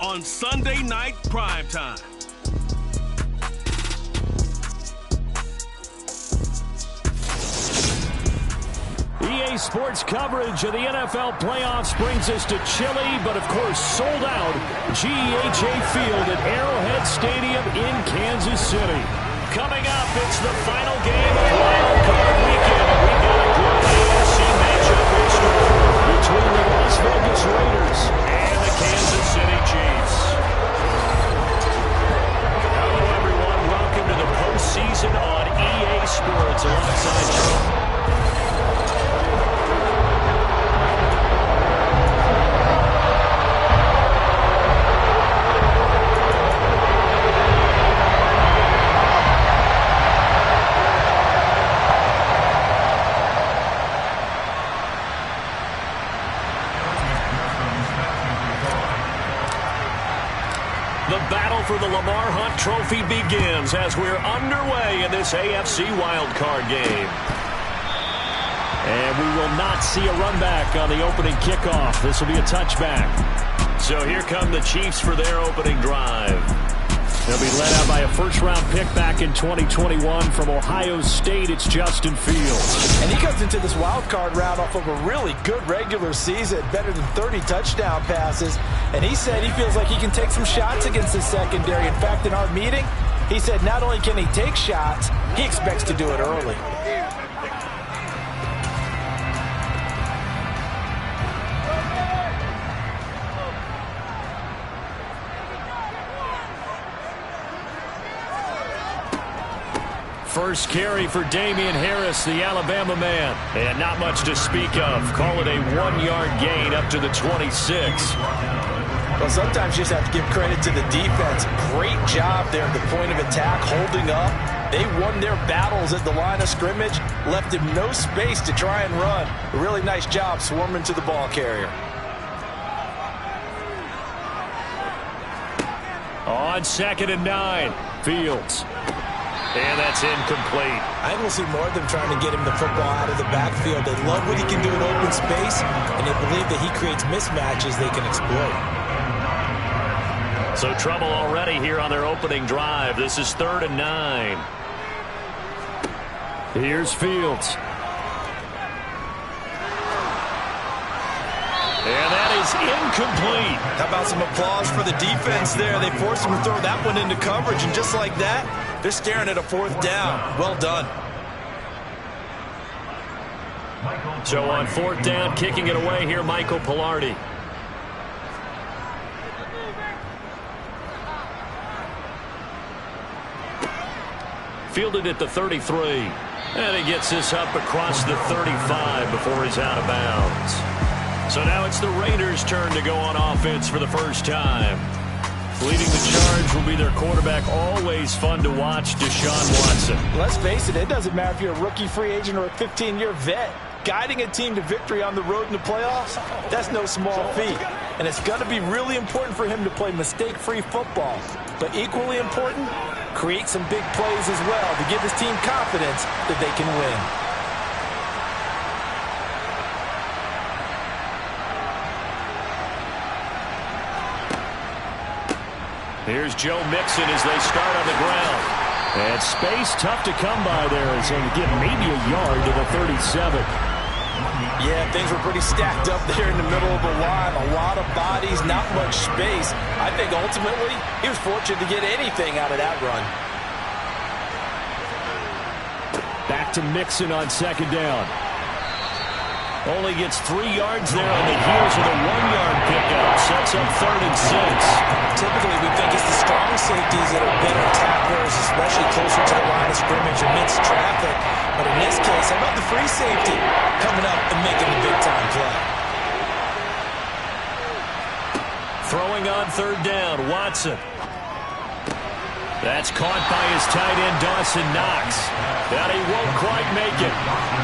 on Sunday Night Primetime. EA Sports coverage of the NFL playoffs brings us to chilly, but of course sold out, GEHA Field at Arrowhead Stadium in Kansas City. Coming up, it's the final game of Wild Card Weekend. We've got a good AFC matchup in store between the Las Vegas Raiders and the Kansas City Chiefs. Hello, everyone. Welcome to the postseason on EA Sports alongside Joe. The battle for the Lamar Hunt Trophy begins as we're underway in this AFC wildcard game. And we will not see a run back on the opening kickoff. This will be a touchback. So here come the Chiefs for their opening drive. They'll be led out by a first-round pick back in 2021 from Ohio State. It's Justin Fields. And he comes into this wild card round off of a really good regular season, better than 30 touchdown passes. And he said he feels like he can take some shots against his secondary. In fact, in our meeting, he said not only can he take shots, he expects to do it early. First carry for Damian Harris, the Alabama man. And not much to speak of. Call it a 1-yard gain up to the 26. Well, sometimes you just have to give credit to the defense. Great job there at the point of attack, holding up. They won their battles at the line of scrimmage, left him no space to try and run. A really nice job swarming to the ball carrier. On 2nd and 9, Fields. And that's incomplete. I think we'll see more of them trying to get him the football out of the backfield. They love what he can do in open space, and they believe that he creates mismatches they can exploit. So trouble already here on their opening drive. This is 3rd and 9. Here's Fields. And that is incomplete. How about some applause for the defense there? They forced him to throw that one into coverage, and just like that, they're staring at a 4th down. Well done. So on 4th down, kicking it away here, Michael Pilardi. Fielded at the 33. And he gets this up across the 35 before he's out of bounds. So now it's the Raiders' turn to go on offense for the first time. Leading the charge will be their quarterback. Always fun to watch, Deshaun Watson. Let's face it, it doesn't matter if you're a rookie free agent or a 15-year vet. Guiding a team to victory on the road in the playoffs, that's no small feat. And it's going to be really important for him to play mistake-free football. But equally important, create some big plays as well to give his team confidence that they can win. Here's Joe Mixon as they start on the ground. And space tough to come by there as they get maybe a yard to the 37. Yeah, things were pretty stacked up there in the middle of the line. A lot of bodies, not much space. I think ultimately he was fortunate to get anything out of that run. Back to Mixon on 2nd down. Only gets 3 yards there on the heels of a 1-yard pickup. Sets up 3rd and 6. Typically, we think it's the strong safeties that are better tacklers, especially closer to the line of scrimmage amidst traffic. But in this case, how about the free safety coming up and making the big-time play? Throwing on 3rd down, Watson. That's caught by his tight end, Dawson Knox. But he won't quite make it.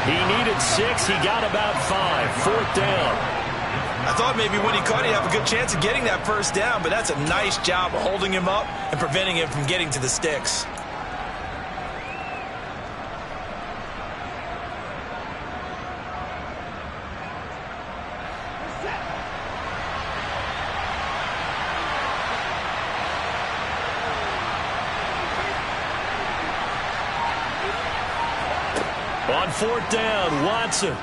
He needed 6. He got about 5. 4th down. I thought maybe when he caught, he'd have a good chance of getting that first down, but that's a nice job of holding him up and preventing him from getting to the sticks. On fourth down, Watson.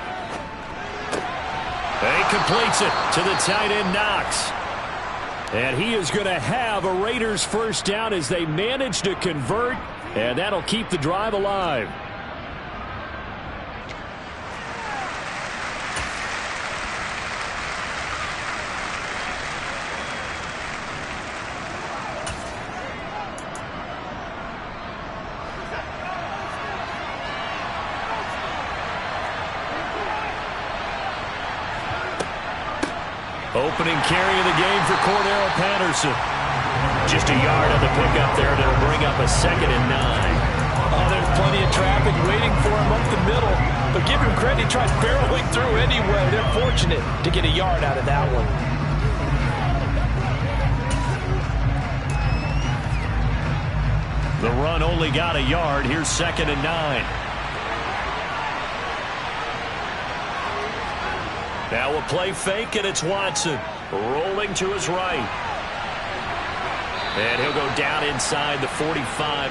And he completes it to the tight end, Knox. And he is going to have a Raiders first down as they manage to convert, and that'll keep the drive alive. Opening carry of the game for Cordero Patterson. Just a yard on the pickup there, and it'll bring up a 2nd and 9. Oh, there's plenty of traffic waiting for him up the middle. But give him credit, he tried barreling through anyway. They're fortunate to get a yard out of that one. The run only got a yard. Here's 2nd and 9. Now a play fake, and it's Watson rolling to his right. And he'll go down inside the 45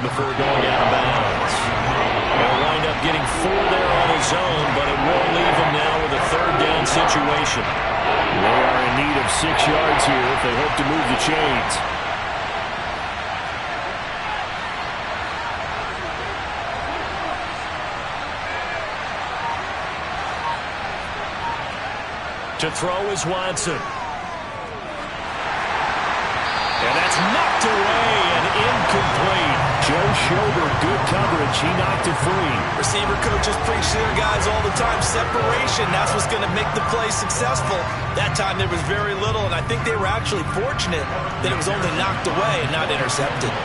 before going out of bounds. He'll wind up getting 4 there on his own, but it will leave him now with a 3rd down situation. They are in need of 6 yards here if they hope to move the chains. To throw is Watson. And that's knocked away and incomplete. Joe Shoulder, good coverage. He knocked it free. Receiver coaches preach to their guys all the time. Separation, that's what's going to make the play successful. That time there was very little, and I think they were actually fortunate that it was only knocked away and not intercepted.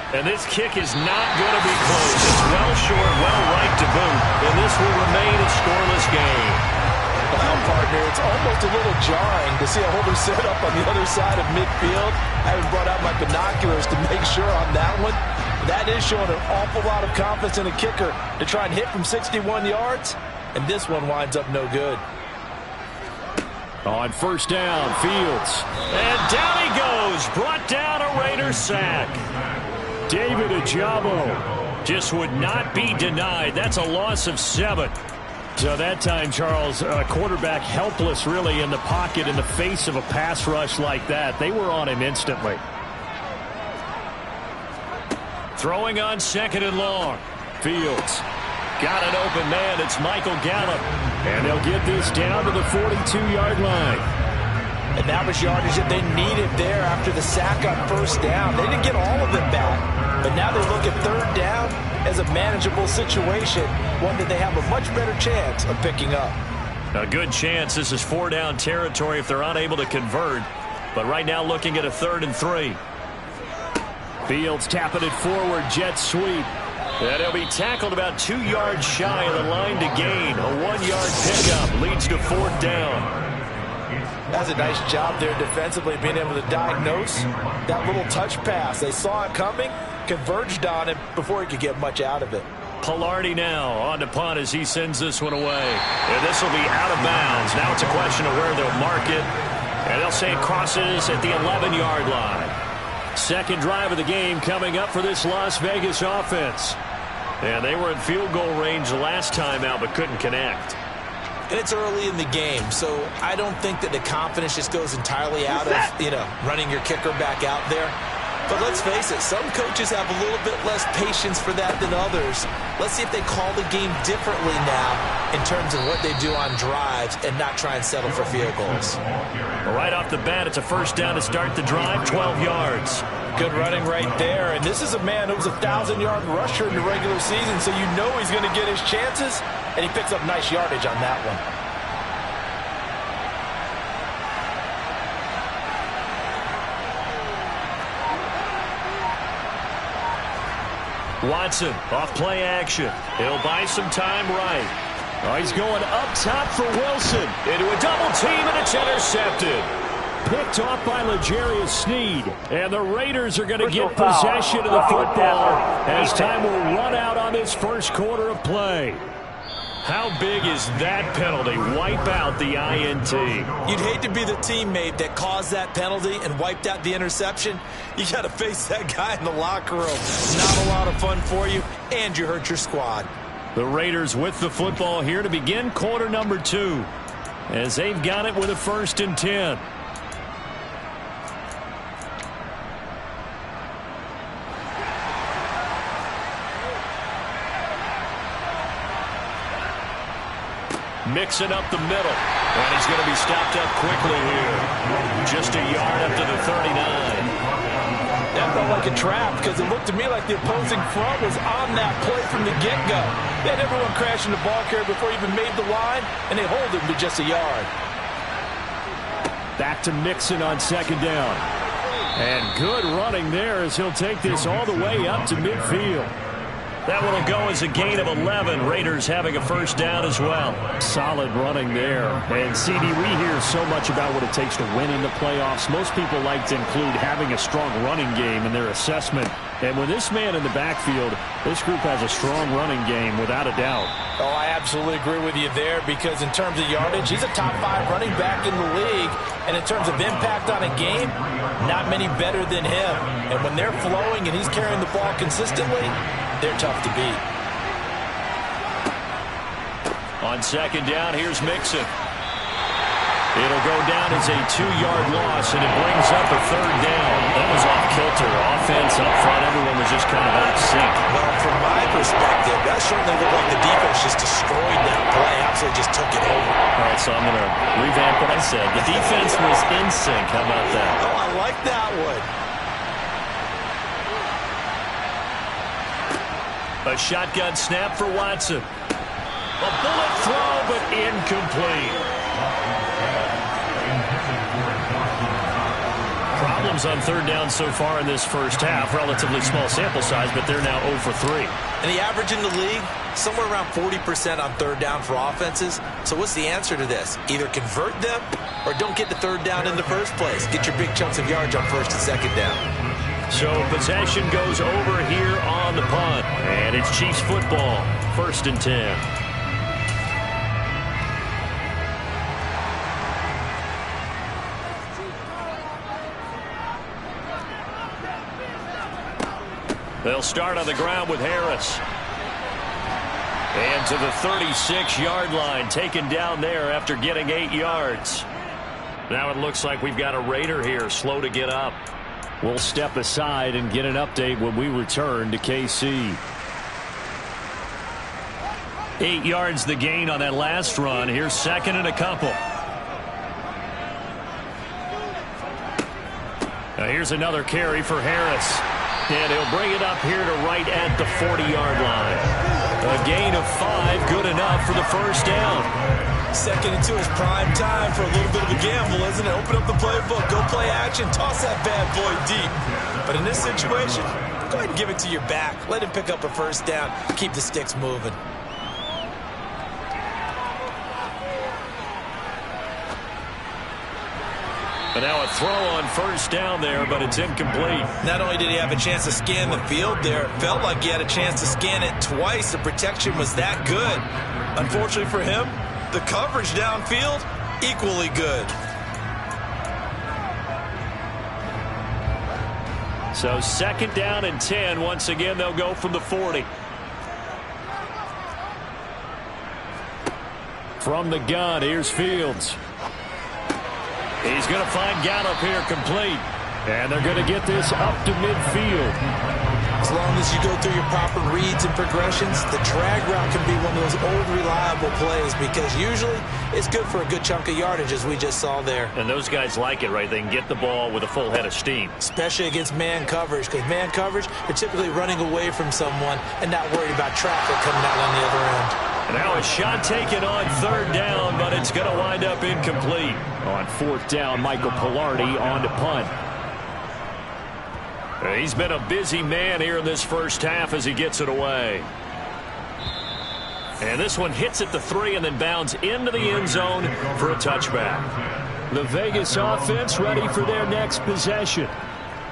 And this kick is not going to be close. It's well short, well right to boot. And this will remain a scoreless game. Well, partner, it's almost a little jarring to see a holder set up on the other side of midfield. I haven't brought out my binoculars to make sure on that one. That is showing an awful lot of confidence in a kicker to try and hit from 61 yards. And this one winds up no good. On first down, Fields. And down he goes. Brought down a Raider sack. David Ajabo just would not be denied. That's a loss of 7. So that time, Charles, quarterback helpless really in the pocket in the face of a pass rush like that. They were on him instantly. Throwing on 2nd and long. Fields got an open man. It's Michael Gallup. And they'll get this down to the 42-yard line. And that was yardage that they needed there after the sack on first down. They didn't get all of it back, but now they look at 3rd down as a manageable situation, one that they have a much better chance of picking up. A good chance. This is 4-down territory if they're unable to convert, but right now looking at a 3rd and 3. Fields tapping it forward, jet sweep. And he'll be tackled about 2 yards shy of the line to gain. A 1-yard pickup leads to 4th down. That's a nice job there defensively, being able to diagnose that little touch pass. They saw it coming, converged on it before he could get much out of it. Pilardi now on to punt as he sends this one away. And this will be out of bounds. Now it's a question of where they'll mark it. And they'll say it crosses at the 11-yard line. Second drive of the game coming up for this Las Vegas offense. And they were in field goal range the last time out but couldn't connect. And it's early in the game, so I don't think that the confidence just goes entirely out of, running your kicker back out there. But let's face it, some coaches have a little bit less patience for that than others. Let's see if they call the game differently now in terms of what they do on drives and not try and settle for field goals. Well, right off the bat, it's a first down to start the drive, 12 yards. Good running right there. And this is a man who was a 1,000-yard rusher in the regular season, so you know he's going to get his chances. And he picks up nice yardage on that one. Watson off play action. He'll buy some time right. Oh, he's going up top for Wilson. Into a double team, and it's intercepted. Picked off by L'Jarius Sneed. And the Raiders are going to get possession of the football as time will run out on this first quarter of play. How big is that penalty? Wipe out the INT. You'd hate to be the teammate that caused that penalty and wiped out the interception. You got to face that guy in the locker room. Not a lot of fun for you, and you hurt your squad. The Raiders with the football here to begin quarter number 2, as they've got it with a 1st and 10. Mixing up the middle. And he's going to be stopped up quickly here. Just a yard up to the 39. That felt like a trap because it looked to me like the opposing front was on that play from the get-go. They had everyone crashing the ball carrier before he even made the line, and they hold him to just a yard. Back to Mixon on 2nd down. And good running there as he'll take this all the way up to midfield. That one will go as a gain of 11. Raiders having a 1st down as well. Solid running there. And, CD, we hear so much about what it takes to win in the playoffs. Most people like to include having a strong running game in their assessment. And with this man in the backfield, this group has a strong running game without a doubt. Oh, I absolutely agree with you there because in terms of yardage, he's a top 5 running back in the league. And in terms of impact on a game, not many better than him. And when they're flowing and he's carrying the ball consistently, they're tough to beat. On 2nd down, here's Mixon. It'll go down as a 2-yard loss, and it brings up a 3rd down. That was off kilter. Offense up front, everyone was just kind of out of sync. Well, from my perspective, that certainly looked like the defense just destroyed that play. Absolutely just took it over. All right, so I'm going to revamp what I said. The defense was in sync. How about that? Oh, I like that one. A shotgun snap for Watson. A bullet throw, but incomplete. Problems on 3rd down so far in this 1st half. Relatively small sample size, but they're now 0 for 3. And the average in the league, somewhere around 40% on 3rd down for offenses. So what's the answer to this? Either convert them or don't get the 3rd down in the first place. Get your big chunks of yards on 1st and 2nd down. So possession goes over here on the punt. And it's Chiefs football. 1st and 10. They'll start on the ground with Harris. And to the 36-yard line, taken down there after getting 8 yards. Now it looks like we've got a Raider here, slow to get up. We'll step aside and get an update when we return to KC. 8 yards the gain on that last run. Here's 2nd and a couple. Now here's another carry for Harris. And he'll bring it up here to right at the 40-yard line. A gain of 5, good enough for the 1st down. 2nd and 2 is prime time for a little bit of a gamble, isn't it? Open up the playbook, go play action, toss that bad boy deep. But in this situation, go ahead and give it to your back. Let him pick up a 1st down. Keep the sticks moving. And now a throw on 1st down there, but it's incomplete. Not only did he have a chance to scan the field there, it felt like he had a chance to scan it twice. The protection was that good. Unfortunately for him, the coverage downfield, equally good. So 2nd down and 10. Once again, they'll go from the 40. From the gun, here's Fields. He's going to find Gallup here complete. And they're going to get this up to midfield. As long as you go through your proper reads and progressions, the drag route can be one of those old reliable plays because usually it's good for a good chunk of yardage as we just saw there. And those guys like it, right? They can get the ball with a full head of steam. Especially against man coverage because man coverage, they're typically running away from someone and not worried about traffic coming out on the other end. And now a shot taken on 3rd down, but it's going to wind up incomplete. On 4th down, Michael Pilardi on to punt. He's been a busy man here in this 1st half as he gets it away. And this one hits at the 3 and then bounds into the end zone for a touchback. The Vegas offense ready for their next possession.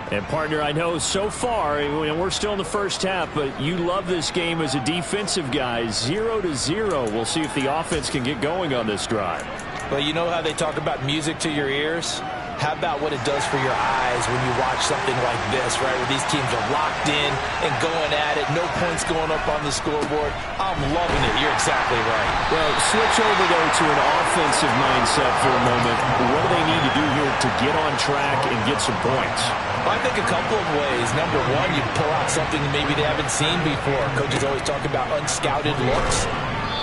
And, partner, I know so far, we're still in the first half, but you love this game as a defensive guy. 0-0. We'll see if the offense can get going on this drive. Well, you know how they talk about music to your ears? How about what it does for your eyes when you watch something like this, right, where these teams are locked in and going at it, no points going up on the scoreboard? I'm loving it. You're exactly right. Well, switch over, though, to an offensive mindset for a moment. What do they need to do here to get on track and get some points? Well, I think a couple of ways. Number one, you pull out something maybe they haven't seen before. Coaches always talk about unscouted looks.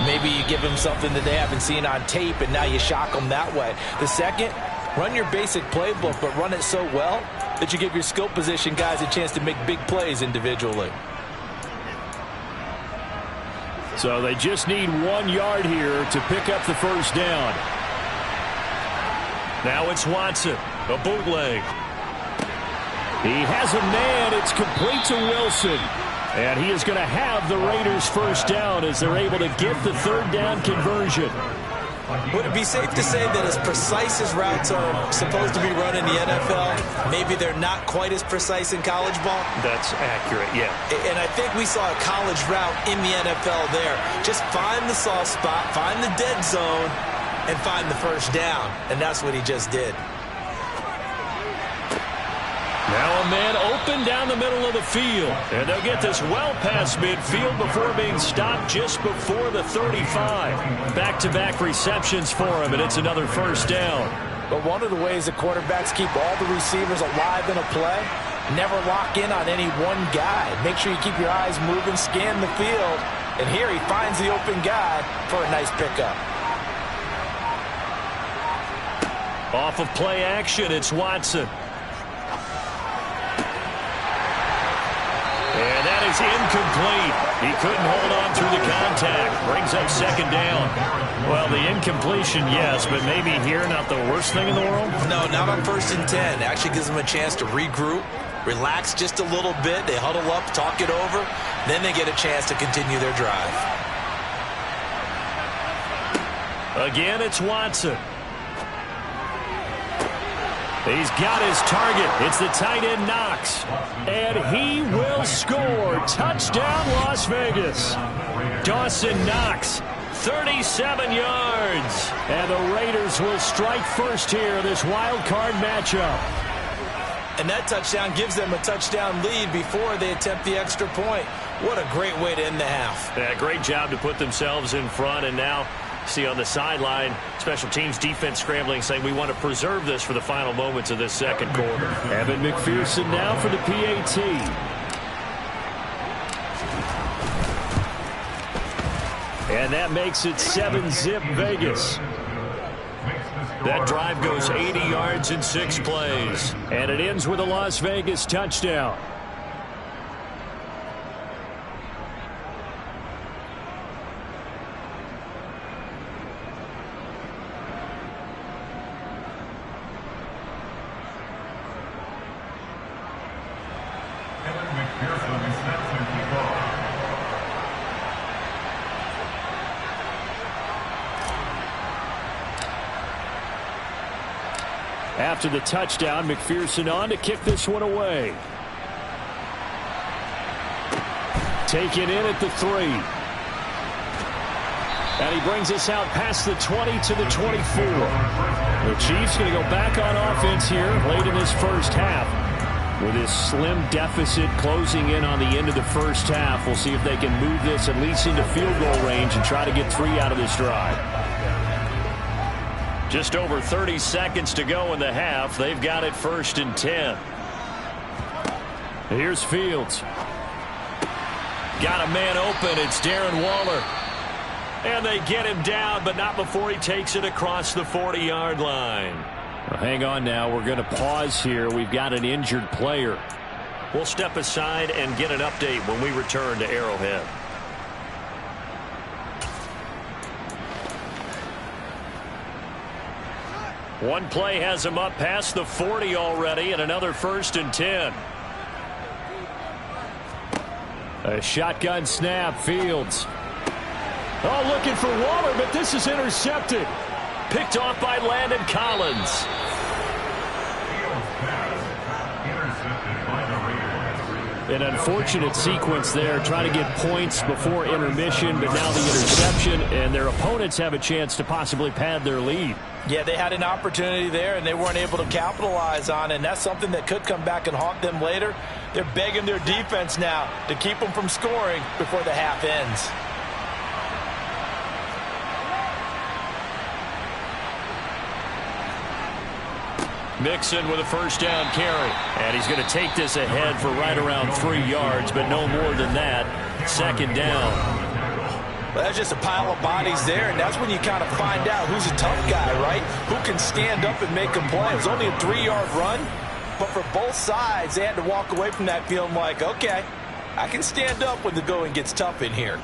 Maybe you give them something that they haven't seen on tape, and now you shock them that way. The second, run your basic playbook, but run it so well that you give your skill position guys a chance to make big plays individually. So they just need 1 yard here to pick up the first down. Now it's Watson, a bootleg. He has a man. It's complete to Wilson. And he is going to have the Raiders first down as they're able to get the third down conversion. Would it be safe to say that as precise as routes are supposed to be run in the NFL, maybe they're not quite as precise in college ball? That's accurate, yeah. And I think we saw a college route in the NFL there. Just find the soft spot, find the dead zone, and find the first down. And that's what he just did. Now a man open down the middle of the field. And they'll get this well past midfield before being stopped just before the 35. Back-to-back receptions for him, and it's another first down. But one of the ways the quarterbacks keep all the receivers alive in a play, never lock in on any one guy. Make sure you keep your eyes moving, scan the field. And here he finds the open guy for a nice pickup. Off of play action, it's Watson. And that is incomplete. He couldn't hold on through the contact. Brings up second down. Well, the incompletion, yes, but maybe here not the worst thing in the world? No, not on 1st and 10. Actually gives them a chance to regroup, relax just a little bit. They huddle up, talk it over. Then they get a chance to continue their drive. Again, it's Watson. He's got his target. It's the tight end Knox. And he will score. Touchdown, Las Vegas. Dawson Knox, 37 yards. And the Raiders will strike first here, this wild card matchup. And that touchdown gives them a touchdown lead before they attempt the extra point. What a great way to end the half. Yeah, great job to put themselves in front, and now see on the sideline, special teams defense scrambling, saying we want to preserve this for the final moments of this second quarter. Evan McPherson now for the PAT. And that makes it 7-zip Vegas. That drive goes 80 yards in 6 plays. And it ends with a Las Vegas touchdown. After the touchdown, McPherson on to kick this one away. Taken in at the 3. And he brings us out past the 20 to the 24. The Chiefs going to go back on offense here late in this first half. With this slim deficit closing in on the end of the first half, we'll see if they can move this at least into field goal range and try to get 3 out of this drive. Just over 30 seconds to go in the half. They've got it 1st and 10. Here's Fields. Got a man open. It's Darren Waller. And they get him down, but not before he takes it across the 40-yard line. Well, hang on now. We're going to pause here. We've got an injured player. We'll step aside and get an update when we return to Arrowhead. One play has him up past the 40 already, and another 1st and 10. A shotgun snap, Fields. Oh, looking for Waller, but this is intercepted. Picked off by Landon Collins. An unfortunate sequence there, trying to get points before intermission, but now the interception, and their opponents have a chance to possibly pad their lead. Yeah, they had an opportunity there, and they weren't able to capitalize on it, and that's something that could come back and haunt them later. They're begging their defense now to keep them from scoring before the half ends. Mixon with a first down carry. And he's going to take this ahead for right around 3 yards, but no more than that. Second down. Well, that's just a pile of bodies there, and that's when you kind of find out who's a tough guy, right? Who can stand up and make a play. It was only a 3-yard run, but for both sides, they had to walk away from that feeling like, okay, I can stand up when the going gets tough in here.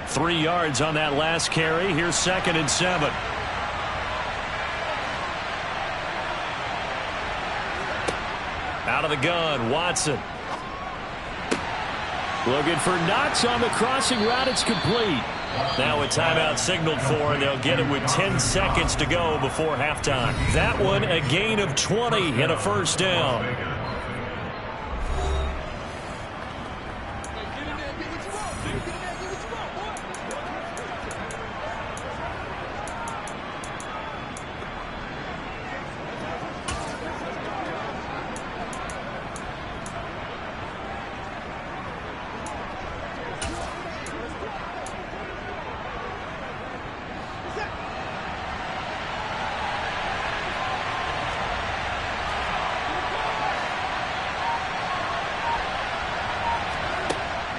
Three yards on that last carry. Here's 2nd and 7. Out of the gun, Watson. Looking for Knox on the crossing route. It's complete. Now a timeout signaled for, and they'll get it with 10 seconds to go before halftime. That one, a gain of 20 and a first down.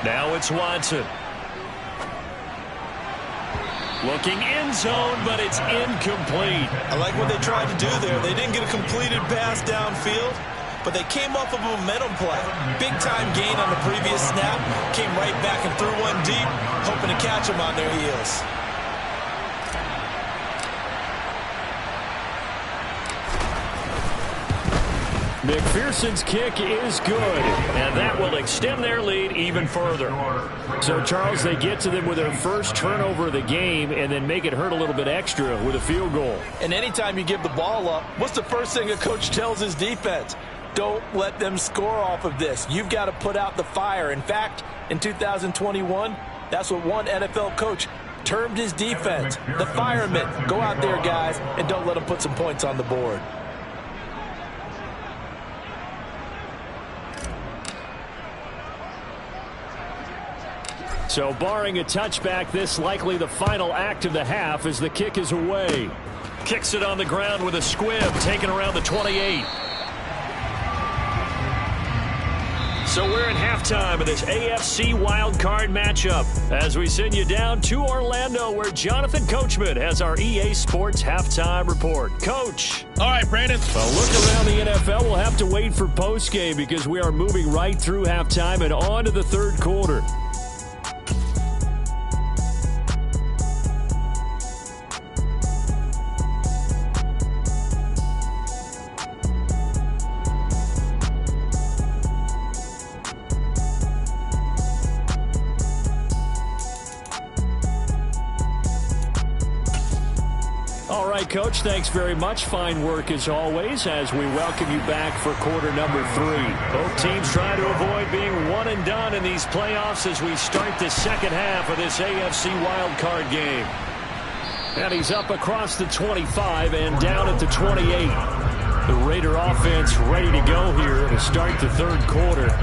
Now it's Watson. Looking end zone, but it's incomplete. I like what they tried to do there. They didn't get a completed pass downfield, but they came off of a momentum play. Big-time gain on the previous snap. Came right back and threw one deep, hoping to catch them on their heels. McPherson's kick is good, and that will extend their lead even further. So, Charles, they get to them with their first turnover of the game and then make it hurt a little bit extra with a field goal. And anytime you give the ball up, what's the first thing a coach tells his defense? Don't let them score off of this. You've got to put out the fire. In fact, in 2021, that's what one NFL coach termed his defense, the firemen. Go out there, guys, and don't let them put some points on the board. So barring a touchback, this likely the final act of the half as the kick is away. Kicks it on the ground with a squib, taken around the 28. So we're in halftime of this AFC wildcard matchup as we send you down to Orlando where Jonathan Coachman has our EA Sports halftime report. Coach. All right, Brandon. Well, look around the NFL. We'll have to wait for postgame because we are moving right through halftime and on to the third quarter. All right, Coach, thanks very much. Fine work as always as we welcome you back for quarter number 3. Both teams trying to avoid being one and done in these playoffs as we start the second half of this AFC wildcard game. And he's up across the 25 and down at the 28. The Raider offense ready to go here to start the third quarter.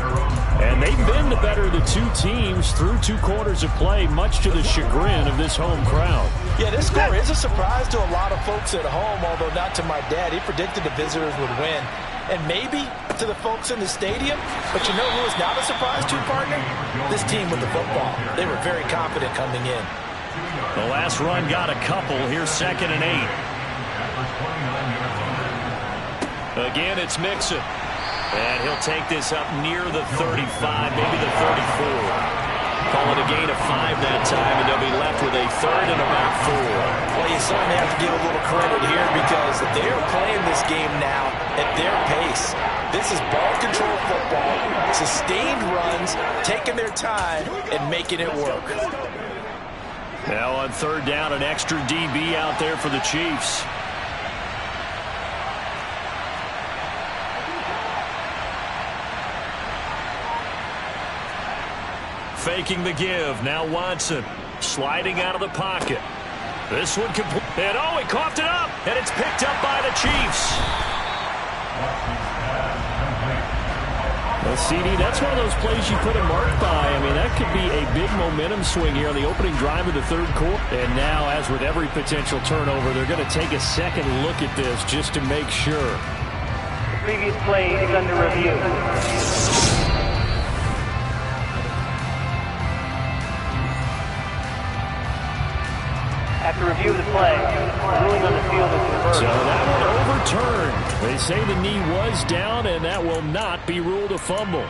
And they've been the better of the two teams through 2 quarters of play, much to the chagrin of this home crowd. Yeah, this score is a surprise to a lot of folks at home, although not to my dad. He predicted the visitors would win. And maybe to the folks in the stadium. But you know who is not a surprise to, partner? This team with the football. They were very confident coming in. The last run got a couple. Here's 2nd and 8. Again, it's Mixon. And he'll take this up near the 35, maybe the 34. Call it a gain of 5 that time, and they'll be left with a third and about 4. Well, you certainly have to give a little credit here because they are playing this game now at their pace. This is ball control football, sustained runs, taking their time, and making it work. Now on third down, an extra DB out there for the Chiefs. Faking the give. Now Watson sliding out of the pocket. This one complete. And oh, he coughed it up. And it's picked up by the Chiefs. Well, CD, that's one of those plays you put a mark by. I mean, that could be a big momentum swing here on the opening drive of the third quarter. And now, as with every potential turnover, they're going to take a second look at this just to make sure. The previous play is under review. After review of the play, the ruling on the field is reversed. So that one overturned. They say the knee was down, and that will not be ruled a fumble.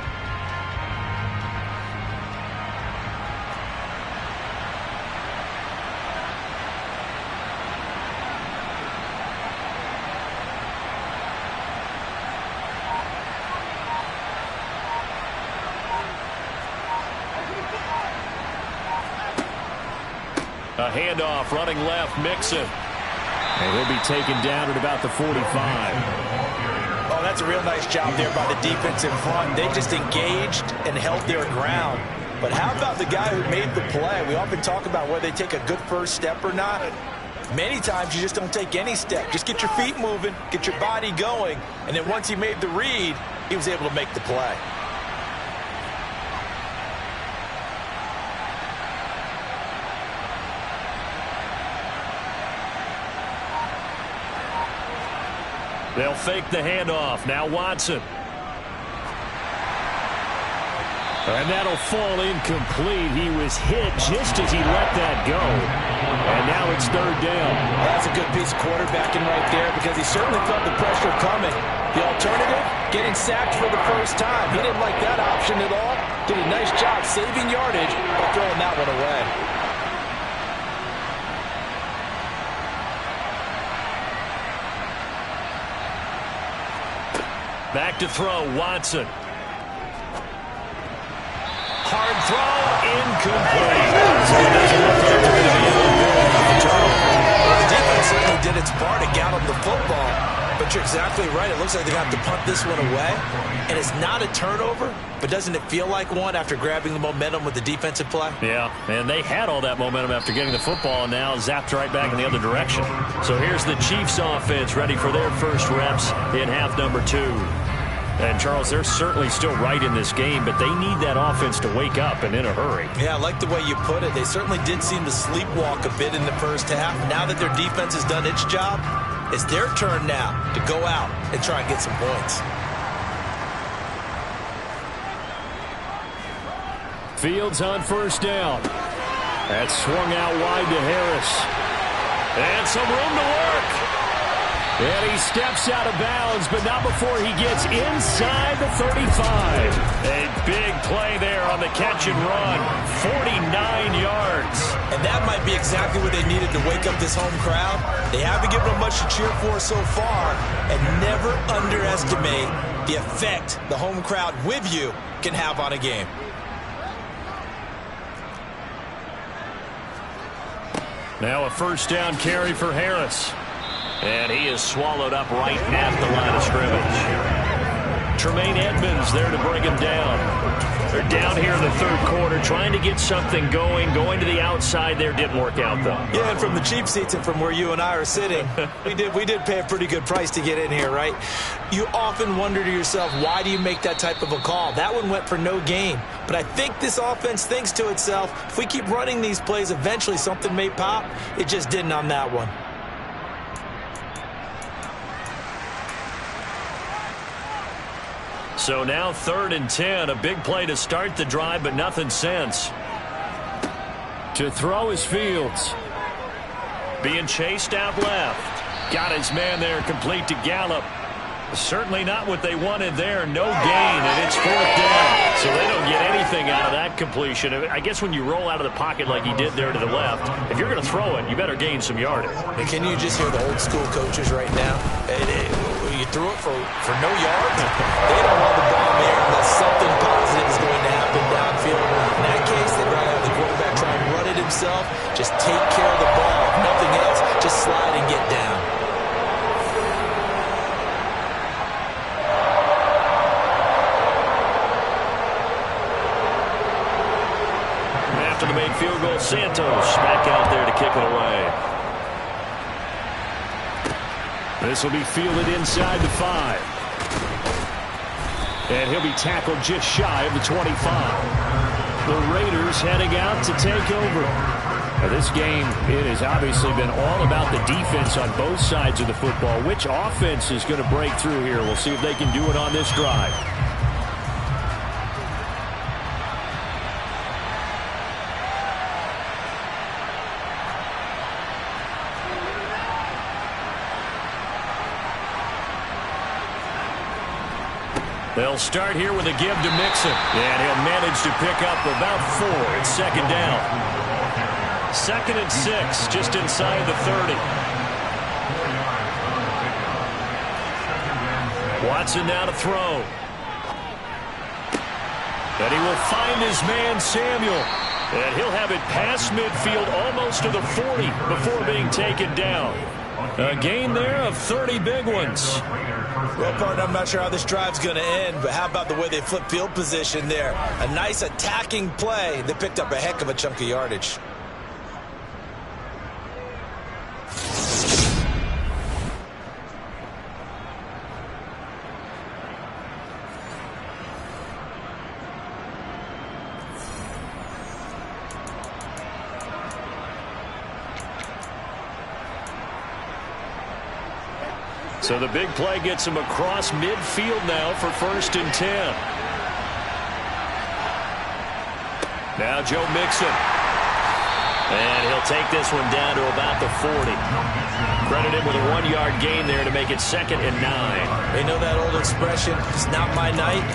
A handoff, running left, Mixon. And he'll be taken down at about the 45. Oh, that's a real nice job there by the defense in front. They just engaged and held their ground. But how about the guy who made the play? We often talk about whether they take a good first step or not. Many times you just don't take any step. Just get your feet moving, get your body going, and then once he made the read, he was able to make the play. They'll fake the handoff. Now Watson. And that'll fall incomplete. He was hit just as he let that go. And now it's third down. Well, that's a good piece of quarterbacking right there because he certainly felt the pressure coming. The alternative, getting sacked for the first time. He didn't like that option at all. Did a nice job saving yardage by throwing that one away. Back to throw, Watson. Hard throw, incomplete. The defense certainly did its part to gallop the football, but you're exactly right. It looks like they're going to have to punt this one away, and it's not a turnover, but doesn't it feel like one after grabbing the momentum with the defensive play? Yeah, and they had all that momentum after getting the football, and now zapped right back in the other direction. So here's the Chiefs offense ready for their first reps in half number 2. And, Charles, they're certainly still right in this game, but they need that offense to wake up and in a hurry. Yeah, I like the way you put it. They certainly did seem to sleepwalk a bit in the first half. Now that their defense has done its job, it's their turn now to go out and try and get some points. Fields on first down. That's swung out wide to Harris. And some room to work. And he steps out of bounds, but not before he gets inside the 35. A big play there on the catch and run. 49 yards. And that might be exactly what they needed to wake up this home crowd. They haven't given them much to cheer for so far. And never underestimate the effect the home crowd with you can have on a game. Now a first down carry for Harris. And he is swallowed up right at the line of scrimmage. Tremaine Edmonds there to bring him down. They're down here in the third quarter trying to get something going. Going to the outside there didn't work out, though. Yeah, and from the cheap seats and from where you and I are sitting, we did pay a pretty good price to get in here, right? You often wonder to yourself, why do you make that type of a call? That one went for no gain. But I think this offense thinks to itself, if we keep running these plays, eventually something may pop. It just didn't on that one. So now 3rd and 10, a big play to start the drive, but nothing since. To throw is Fields. Being chased out left. Got his man there, complete to Gallup. Certainly not what they wanted there. No gain, and it's 4th down. So they don't get anything out of that completion. I guess when you roll out of the pocket like he did there to the left, if you're going to throw it, you better gain some yardage. And can you just hear the old school coaches right now? You threw it for no yards. They don't want the ball there unless something positive is going to happen downfield. In that case, they'd rather have the quarterback try and run it himself, just take care of the ball. If nothing else, just slide and get down. After the made field goal, Santos back out there to kick it away. This will be fielded inside the 5. And he'll be tackled just shy of the 25. The Raiders heading out to take over. Now this game, it has obviously been all about the defense on both sides of the football. Which offense is going to break through here? We'll see if they can do it on this drive. They'll start here with a give to Mixon. And he'll manage to pick up about 4. It's second down. 2nd and 6, just inside the 30. Watson now to throw. And he will find his man Samuel. And he'll have it past midfield almost to the 40 before being taken down. A gain there of 30 big ones. Well, partner, I'm not sure how this drive's going to end, but how about the way they flip field position there? A nice attacking play. They picked up a heck of a chunk of yardage. So the big play gets him across midfield now for 1st and 10. Now Joe Mixon. And he'll take this one down to about the 40. Credit him with a 1-yard gain there to make it 2nd and 9. They know that old expression, it's not my night.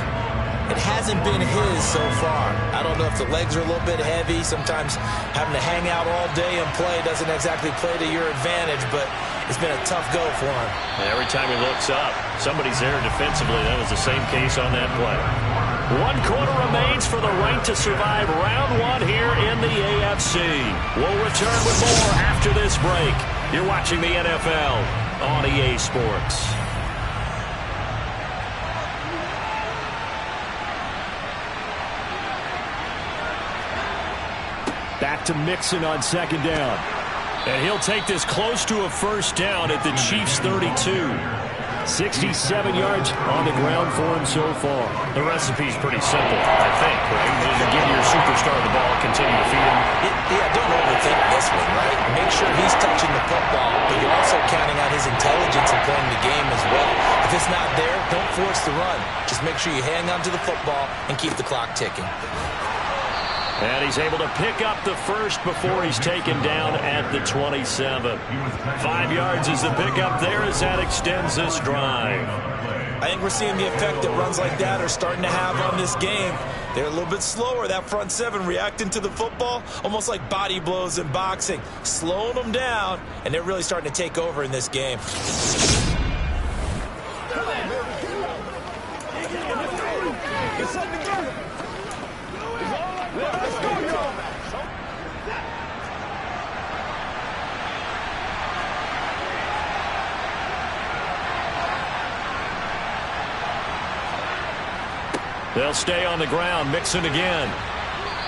It hasn't been his so far. I don't know if the legs are a little bit heavy. Sometimes having to hang out all day and play doesn't exactly play to your advantage, but it's been a tough go for him. Every time he looks up, somebody's there defensively. That was the same case on that play. 1 quarter remains for the right to survive round 1 here in the AFC. We'll return with more after this break. You're watching the NFL on EA Sports. Back to Mixon on 2nd down. And he'll take this close to a 1st down at the Chiefs' 32. 67 yards on the ground for him so far. The recipe's pretty simple, I think, right? Just give your superstar the ball, continue to feed him. Yeah, don't overthink this one, right? Make sure he's touching the football, but you're also counting on his intelligence and playing the game as well. If it's not there, don't force the run. Just make sure you hang on to the football and keep the clock ticking. And he's able to pick up the 1st before he's taken down at the 27. 5 yards is the pickup there as that extends this drive. I think we're seeing the effect that runs like that are starting to have on this game. They're a little bit slower, that front 7 reacting to the football, almost like body blows in boxing, slowing them down, and they're really starting to take over in this game. They'll stay on the ground. Mixon again.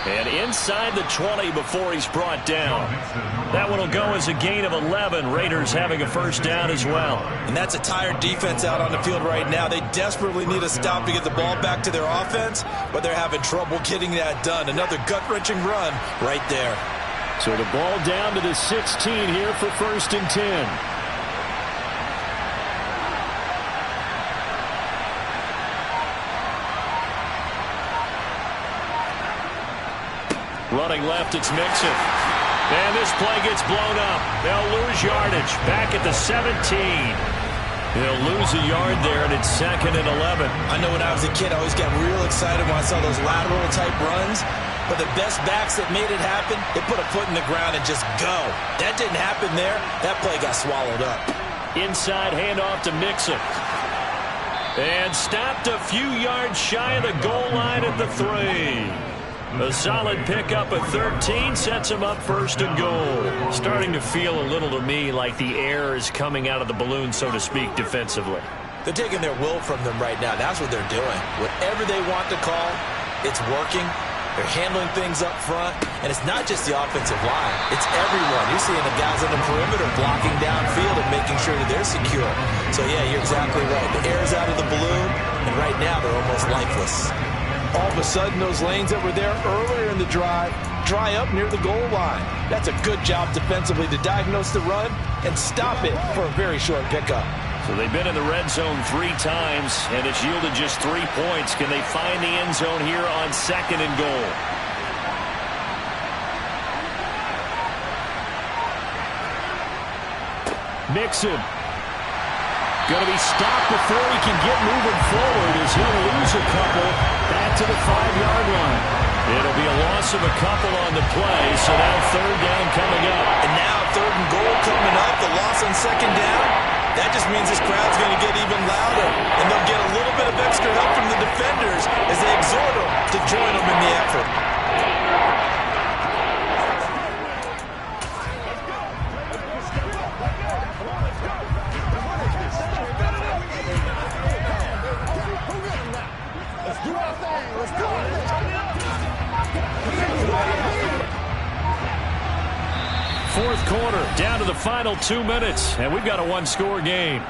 And inside the 20 before he's brought down. That one will go as a gain of 11. Raiders having a 1st down as well. And that's a tired defense out on the field right now. They desperately need a stop to get the ball back to their offense, but they're having trouble getting that done. Another gut-wrenching run right there. So the ball down to the 16 here for 1st and 10. Running left, it's Mixon. And this play gets blown up. They'll lose yardage. Back at the 17. They'll lose a yard there, and it's 2nd and 11. I know when I was a kid, I always got real excited when I saw those lateral-type runs. But the best backs that made it happen, they put a foot in the ground and just go. That didn't happen there. That play got swallowed up. Inside handoff to Mixon. And stopped a few yards shy of the goal line at the 3. A solid pickup of 13 sets him up first and goal. Starting to feel a little to me like the air is coming out of the balloon, so to speak, defensively. They're taking their will from them right now. That's what they're doing. Whatever they want to call, it's working. They're handling things up front, and it's not just the offensive line. It's everyone. You're seeing the guys on the perimeter blocking downfield and making sure that they're secure. So, yeah, you're exactly right. The air's out of the balloon, and right now they're almost lifeless. All of a sudden, those lanes that were there earlier in the drive dry up near the goal line. That's a good job defensively to diagnose the run and stop it for a very short pickup. So they've been in the red zone 3 times, and it's yielded just 3 points. Can they find the end zone here on 2nd and goal? Mixon. Going to be stopped before he can get moving forward as he'll lose a couple back to the 5-yard line. It'll be a loss of a couple on the play, so now 3rd down coming up. And now 3rd and goal coming up, the loss on 2nd down. That just means this crowd's going to get even louder, and they'll get a little bit of extra help from the defenders as they exhort them to join them in the effort. Fourth quarter, down to the final 2 minutes, and we've got a 1-score game.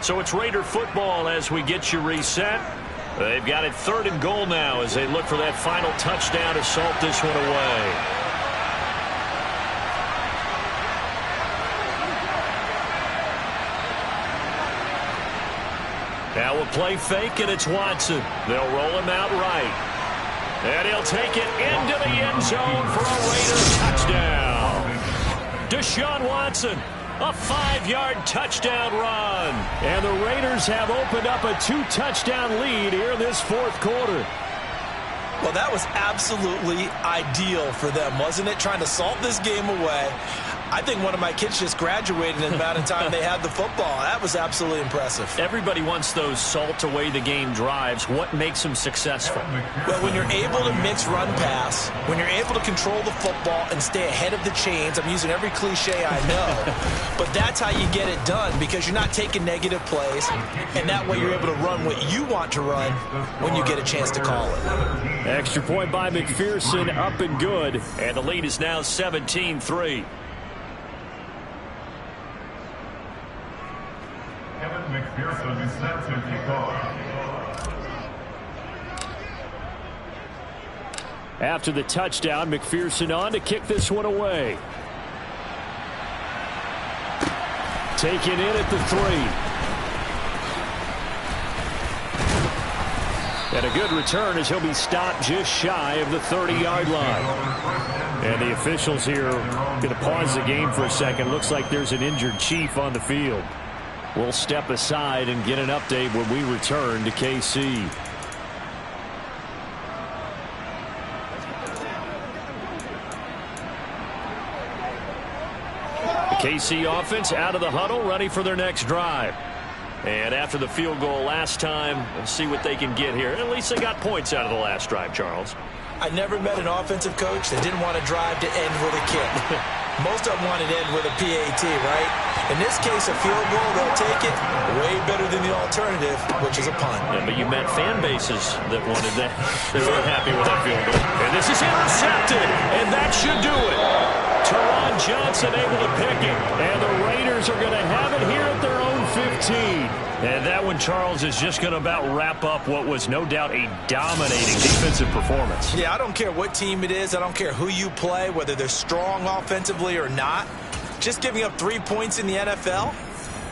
So it's Raider football as we get you reset. They've got it 3rd and goal now as they look for that final touchdown to salt this one away. Now we'll play fake, and it's Watson. They'll roll him out right. And he'll take it into the end zone for a Raiders touchdown. Deshaun Watson, a 5-yard touchdown run. And the Raiders have opened up a 2-touchdown lead here in this 4th quarter. Well, that was absolutely ideal for them, wasn't it? Trying to salt this game away. I think one of my kids just graduated in the amount of time they had the football. That was absolutely impressive. Everybody wants those salt-away-the-game drives. What makes them successful? Well, when you're able to mix run-pass, when you're able to control the football and stay ahead of the chains, I'm using every cliche I know, but that's how you get it done because you're not taking negative plays, and that way you're able to run what you want to run when you get a chance to call it. Extra point by McPherson, up and good, and the lead is now 17-3. McPherson is set to kick off. After the touchdown, McPherson on to kick this one away. Taken in at the 3. And a good return as he'll be stopped just shy of the 30-yard line. And the officials here going to pause the game for a second. Looks like there's an injured Chief on the field. We'll step aside and get an update when we return to KC. The KC offense out of the huddle, ready for their next drive. And after the field goal last time, we'll see what they can get here. At least they got points out of the last drive, Charles. I never met an offensive coach that didn't want to drive to end with a kick. Most of them wanted to end with a PAT, right? In this case, a field goal, they'll take it way better than the alternative, which is a punt. Yeah, but you met fan bases that wanted that. They weren't happy with that field goal. And this is intercepted, and that should do it. Teron Johnson able to pick it, and the Raiders are going to have it here at their own 15. And that one, Charles, is just going to about wrap up what was no doubt a dominating defensive performance. Yeah, I don't care what team it is. I don't care who you play, whether they're strong offensively or not. Just giving up 3 points in the NFL,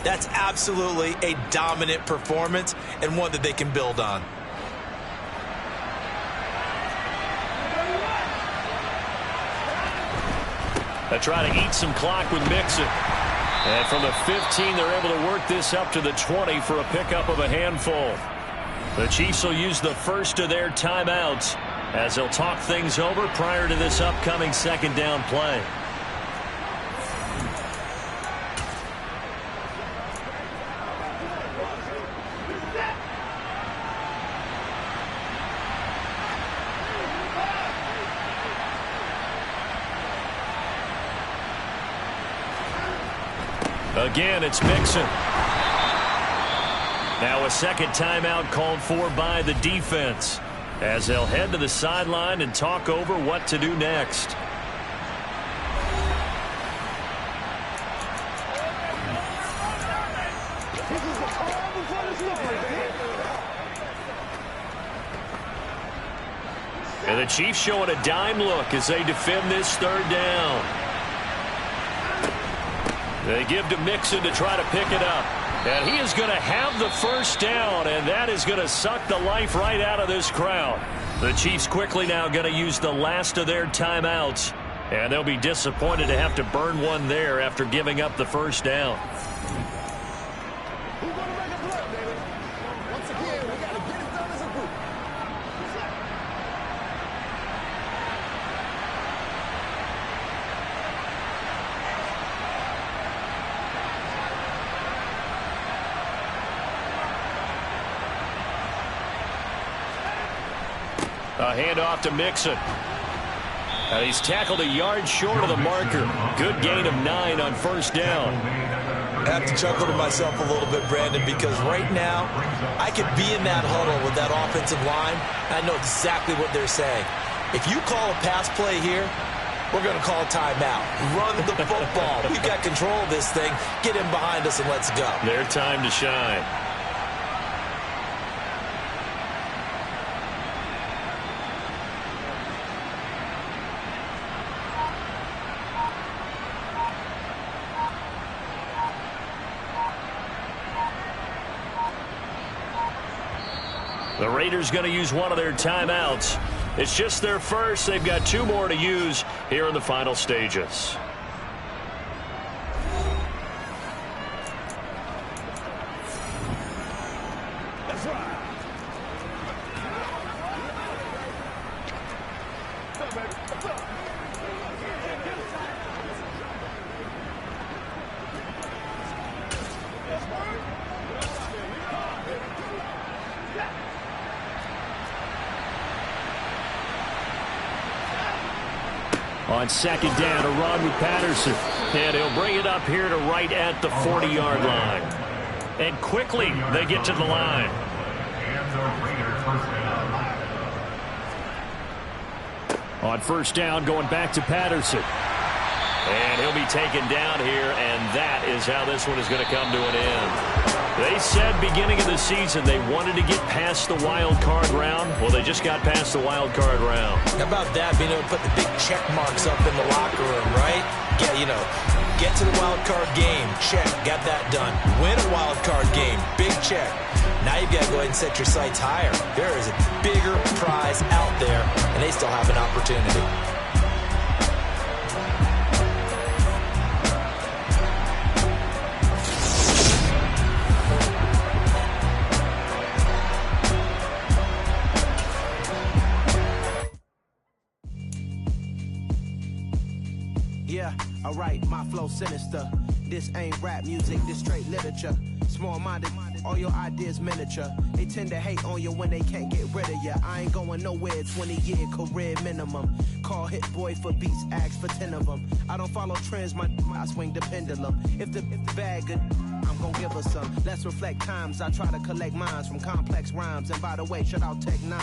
that's absolutely a dominant performance and one that they can build on. They try to eat some clock with Mixon. And from the 15, they're able to work this up to the 20 for a pickup of a handful. The Chiefs will use the first of their timeouts as they'll talk things over prior to this upcoming 2nd down play. Again, it's Mixon. Now a second timeout called for by the defense, as they'll head to the sideline and talk over what to do next. And the Chiefs showing a dime look as they defend this third down. They give to Mixon to try to pick it up. And he is going to have the first down, and that is going to suck the life right out of this crowd. The Chiefs quickly now going to use the last of their timeouts, and they'll be disappointed to have to burn one there after giving up the first down. A handoff to Mixon. And he's tackled a yard short of the marker. Good gain of 9 on first down. I have to chuckle to myself a little bit, Brandon, because right now I could be in that huddle with that offensive line. I know exactly what they're saying. If you call a pass play here, we're going to call a timeout. Run the football. We've got control of this thing. Get in behind us and let's go. Their time to shine. The Raiders going to use one of their timeouts. It's just their first. They've got 2 more to use here in the final stages. On second down, a run with Patterson. And he'll bring it up here to right at the 40-yard line. And quickly, they get to the line. On first down, going back to Patterson. And he'll be taken down here, and that is how this one is going to come to an end. They said beginning of the season they wanted to get past the wild card round. Well, they just got past the wild card round. How about that, being able to put the big check marks up in the locker room, right? Yeah, you know, get to the wild card game, check, got that done. Win a wild card game, big check. Now you've got to go ahead and set your sights higher. There is a bigger prize out there, and they still have an opportunity. Yeah, alright, my flow sinister. This ain't rap music, this straight literature. Small-minded, all your ideas miniature. They tend to hate on you when they can't get rid of you. I ain't going nowhere, 20-year career minimum. Call Hit Boy for beats, ask for 10 of them. I don't follow trends, I swing the pendulum. If the bag good, I'm gonna give her some. Let's reflect times, I try to collect minds from complex rhymes. And by the way, shout out Tech 9.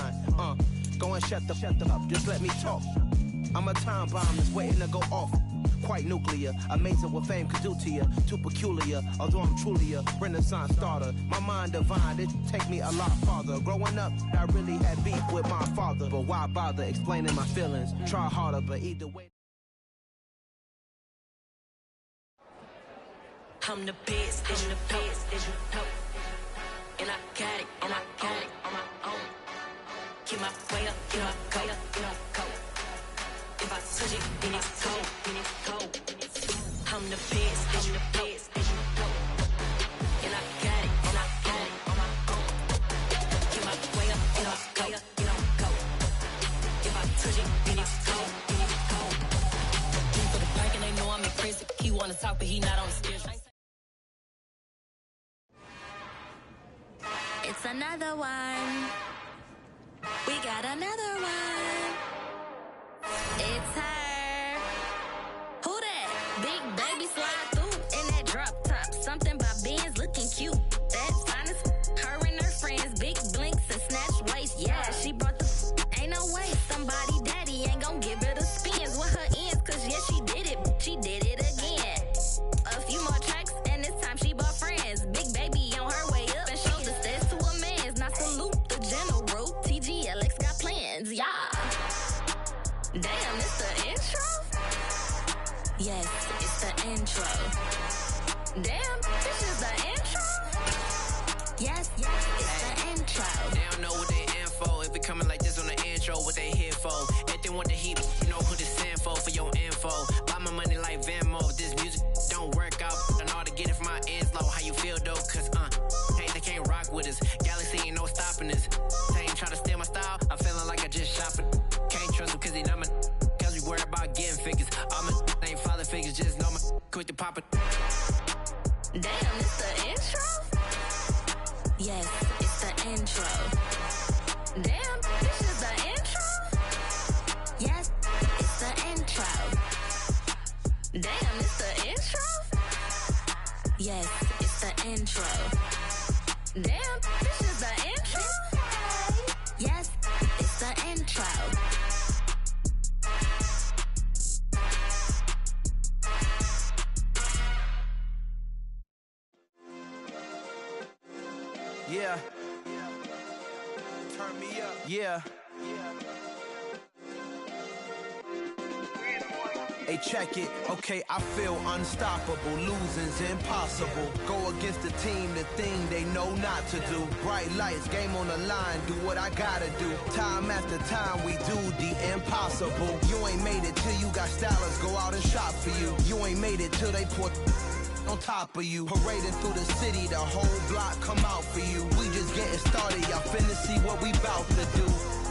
Go and shut the up, just let me talk. I'm a time bomb that's waiting to go off. Quite nuclear, amazing what fame could do to you. Too peculiar, although I'm truly a Renaissance starter. My mind divine, it take me a lot farther. Growing up, I really had beef with my father. But why bother explaining my feelings? Try harder, but either way. I'm the best, I'm the best, and I got it, on my own. Keep my way up, keep my go, go. If I touch it, then it's cold, I'm the best, and I got it, on my own. Keep my way up, go. If I touch it, then it's cold, For the bank and they know I'm crazy. He wanna talk, but he not on the stairs. It's another one. We got another one. It's her. Who that? Big baby slide through in that drop top. Damn, it's the intro? Yes, it's the intro. Damn, this is the intro? Yes, it's the intro. They don't know what they in for. If it coming like this on the intro, what they here for? If they want the heat, you know who to send for your info. Buy my money like Venmo. This music don't work out. I know how to get it from my ends low. How you feel though? Cause hey, they can't rock with us. Galaxy ain't no stopping us. They ain't try to steal my style. I'm feeling like I just shop it. Can't trust them cause they not my. Cause we worried about getting figures. All my ain't father figures. Just know my quick to pop it. Damn, it's the intro? Yes, it's the intro. Damn, this is the intro? Yes, it's the intro. Damn, it's the intro? Yes, it's the intro. Damn, this is the intro? Yes, it's the intro. Yeah. Turn me up. Yeah. Hey, check it. Okay, I feel unstoppable. Losing's impossible. Go against the team, the thing they know not to do. Bright lights, game on the line. Do what I gotta do. Time after time, we do the impossible. You ain't made it till you got stylers go out and shop for you. You ain't made it till they pour on top of you. Parading through the city, the whole block come out for you. We just getting started, y'all finna see what we bout to do.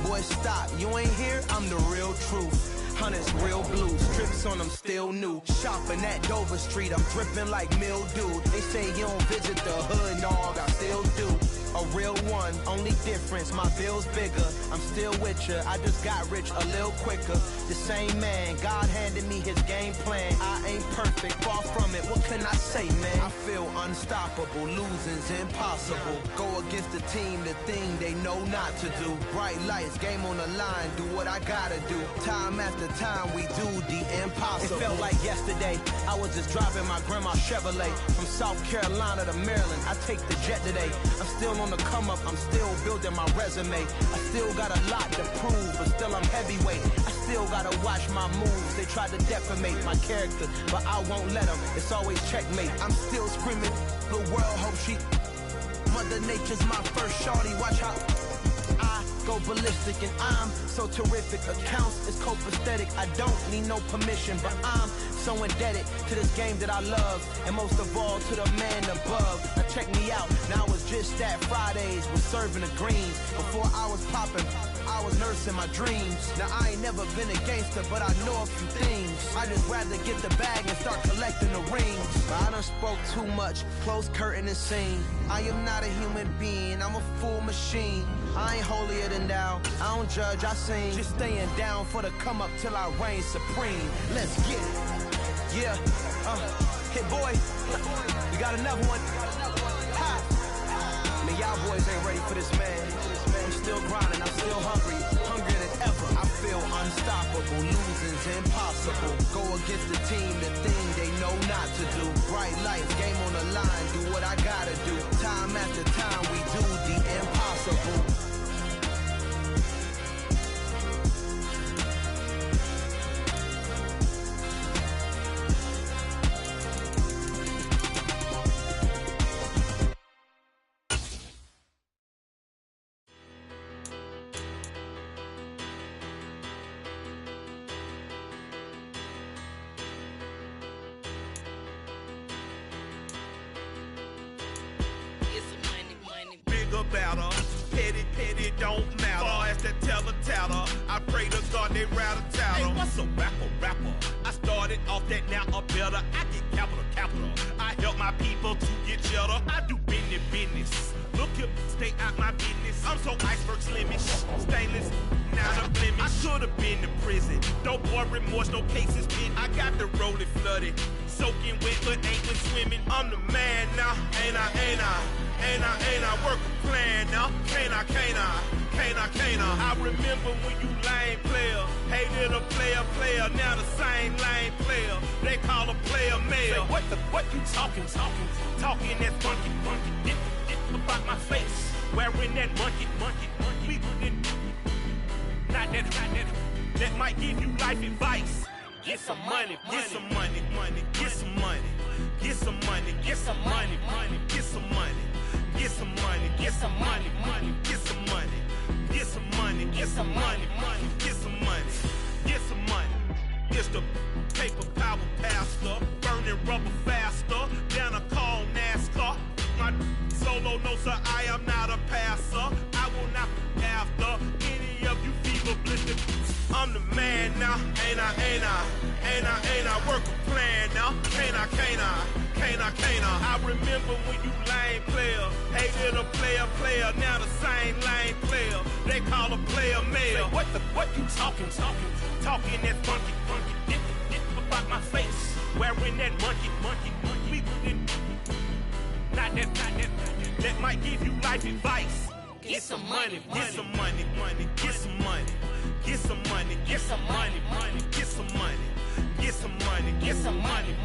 Boy, stop, you ain't here, I'm the real truth. Hunters, real blue, strips on them still new. Shopping at Dover Street, I'm dripping like mildew. They say you don't visit the hood, dog, I still do. A real one, only difference, my bill's bigger. I'm still with ya, I just got rich a little quicker. The same man, God handed me his game plan. I ain't perfect, far from it, what can I say, man? I feel unstoppable, losing's impossible. Go against the team, the thing they know not to do. Bright lights, game on the line, do what I gotta do. Time after time, we do the impossible. It felt like yesterday, I was just driving my grandma's Chevrolet. From South Carolina to Maryland, I take the jet today. I'm still on the come up, I'm still building my resume. I still got a lot to prove, but still I'm heavyweight. I still gotta watch my moves. They try to defamate my character, but I won't let them. It's always checkmate. I'm still screaming, the world hope she. Mother Nature's my first shorty, watch how I go ballistic and I'm so terrific. Accounts is copacetic, I don't need no permission, but I'm so indebted to this game that I love, and most of all to the man above. Now check me out, now it's just that Fridays was serving the greens. Before I was popping, I was nursing my dreams. Now I ain't never been a gangster, but I know a few things. I just rather get the bag and start collecting the rings. But I done spoke too much, close curtain and scene. I am not a human being, I'm a full machine. I ain't holier than thou, I don't judge, I sing. Just staying down for the come up till I reign supreme. Let's get it. Yeah, hit boy, we got another one. Ha! Man, y'all boys ain't ready for this, man. I'm still grinding, I'm still hungry, hungrier than ever. I feel unstoppable, losing's impossible. Go against the team, the thing they know not to do. Bright lights, game on the line, do what I gotta do. Time after time, we do the impossible. Battle. Petty, don't matter. Far as that teller, I pray to God they rattle tattle. Hey, what's a rapper? I started off that, now I'm better. I get capital. I help my people to get cheddar. I do business. Look here, stay out my business. I'm so iceberg slimish, stainless, not a blemish. I should've been to prison. No more remorse, no cases pinned. I got the rolling flooded, soaking wet, but ain't been swimming. I'm the man now, ain't I work a plan now, can't I? I remember when you lame player, hated a player, now the same lame player, they call a player mayor. What you talking that funky, get about my face, wearing that monkey, we didn't, not that, that might give you life advice. Get some money, get some money, get some money, get some money, get some money, get some money, get some money, get some money, get some money, get some money, get some money, get some money, get some money. It's the paper power pastor, burning rubber faster than a call NASCAR. My solo no sir, I am not a passer. I will not after any of you fever blistered. I'm the man now, ain't I work a plan now, can't I? I remember when you lame player, hated a player, now the same lame player, they call a player mayor. What you talking that funky, get about my face, wearing that monkey, not that, that might give you life advice. Get some money, get some money, get some money, get some money, get some money, get some money, get some money, get some money,